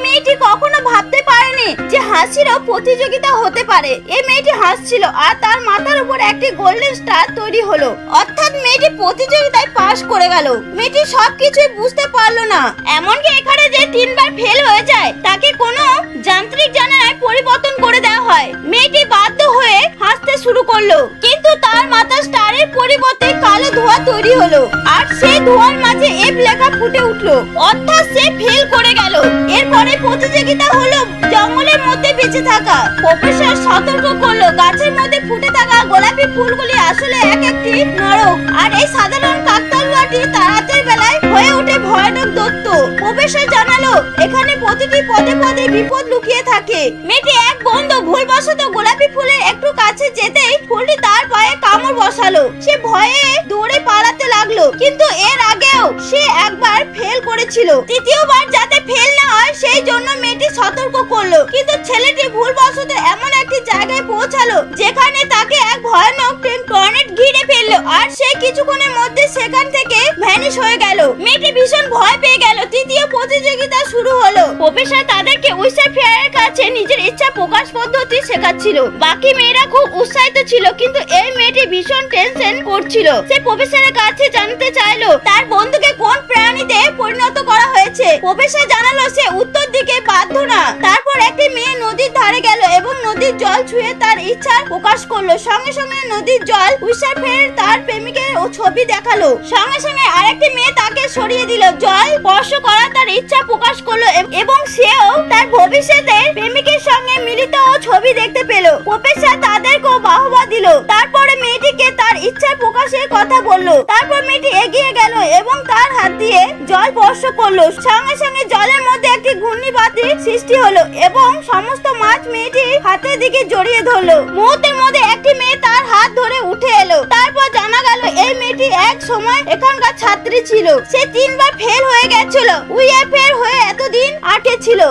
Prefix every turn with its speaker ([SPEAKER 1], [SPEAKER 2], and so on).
[SPEAKER 1] মেয়েটি কখনো ভাবতে পারেনি যে হাসিরও প্রতিযোগিতা হতে পারে। এই মেয়েটি হাসছিল আর তার মাথার উপর একটি গোল্ডেন স্টার তৈরি হলো, অর্থাৎ মেয়েটি প্রতিযোগিতায় পাশ করে গেল। মেয়েটি সবকিছুই বুঝতে পারলো না, এমনকি এখানে যে 3 বার ফেল হয়ে যায় তাকে কোনো যান্ত্রিক জানালায় পরিবর্তন করে দেওয়া হয়। মেয়েটি বাধ্য হয়ে হাসতে শুরু করলো, কিন্তু তার মাথার স্টারের পরিবর্তে কালো ধোঁয়া তৈরি হলো আর সেই ধোঁয়ার মাঝে এফ লেখা ফুটে উঠলো, অর্থাৎ সে ফেল করে গেল। এরপরে প্রতিযোগিতা হলো জঙ্গলের মধ্যে বেঁচে থাকা। প্রফেসর সতর্ক করলো, গাছের মধ্যে ফুটে থাকা গোলাপি ফুলগুলি আসলে এক একটি নরক, আর এই সাধারণ কাকতাড়ুয়াটি রাতের বেলায় হয়ে ওঠে ভয়ানক দৈত্য। প্রফেসর জানালো, এখানে প্রতিটি পদে পদে বিপদ লুকিয়ে থাকে। মেয়েটি এক বন্ধু ভুলবশত গোলাপি ফুলের একটু কাছে যেতেই ফুলটি তার পায়ে কামড় বসালো। সে ভয়ে দৌড়ে পালাতে লাগলো, কিন্তু এর আগেও সে একবার ফেল করেছিল। তৃতীয়বার যাতে ফেল না হয় সেই জন্য মেয়েটি সতর্ক করলো, কিন্তু ছেলেটি ভুলবশত এমন একটি জায়গায় পৌঁছালো যেখানে তাকে এক ভয়ানক টর্নেডো ঘিরে ফেললো, আর সে কিছুক্ষণের মধ্যে সেখান থেকে ভ্যানিশ হয়ে গেল। মেয়েটি ভীষণ ভয় পেয়ে গেল। তৃতীয় প্রতিযোগিতা শুরু হলো। প্রফেসর তাদেরকে উইসার ফেয়ারের কাছে নিজের ইচ্ছা প্রকাশ পদ্ধতি শেখাচ্ছিল। বাকি মেয়েরা খুব উৎসাহিত ছিল, কিন্তু এই মেয়েটি ভীষণ টেনশন করছিল। সে প্রফেসরের কাছে জানতে চাইলো তার বন্ধুকে কোন প্রাণীতে পরিণত করা হয়েছে। প্রফেসর জানালো সে উত্তর দিকে বাধ্য না। তারপর একটি মেয়ে নদীর ধারে গেল এবং নদীর জল ছুঁয়ে তার ইচ্ছা প্রকাশ করলো। সঙ্গে সঙ্গে নদীর জল উইসার ফেয়ার তার প্রেমিকের ছবি দেখালো। সঙ্গে সঙ্গে আরেকটি মেয়ে তাকে সরিয়ে দিল। জল স্পর্শ করা তার ইচ্ছা প্রকাশ করলো এবং সেও তার ভবিষ্যতের প্রেমিকের সঙ্গে মিলিত ছবি দেখতে পেল। প্রফেসর তাদেরকেও বাহবা দিল। তারপরে মেয়েটিকে তার ইচ্ছা প্রকাশের কথা বলল। তারপর মেয়েটি এগিয়ে গেল এবং তার হাত দিয়ে জল স্পর্শ করলো। সঙ্গে সঙ্গে জলের মধ্যে একটি ঘূর্ণিবাতির সৃষ্টি হলো এবং সমস্ত মাছ মেয়েটির হাতের দিকে জড়িয়ে ধরলো। মুহূর্তের মধ্যে একটি মেয়ে তার হাত ধরে উঠে এলো। তারপর জানা গেল এই মেয়েটি এক সময় এখানকার ছাত্রী ছিল। সে 3 বার ফেল হয়ে গেছিল। উইএফ এর হয়ে এতদিন আটকে ছিল।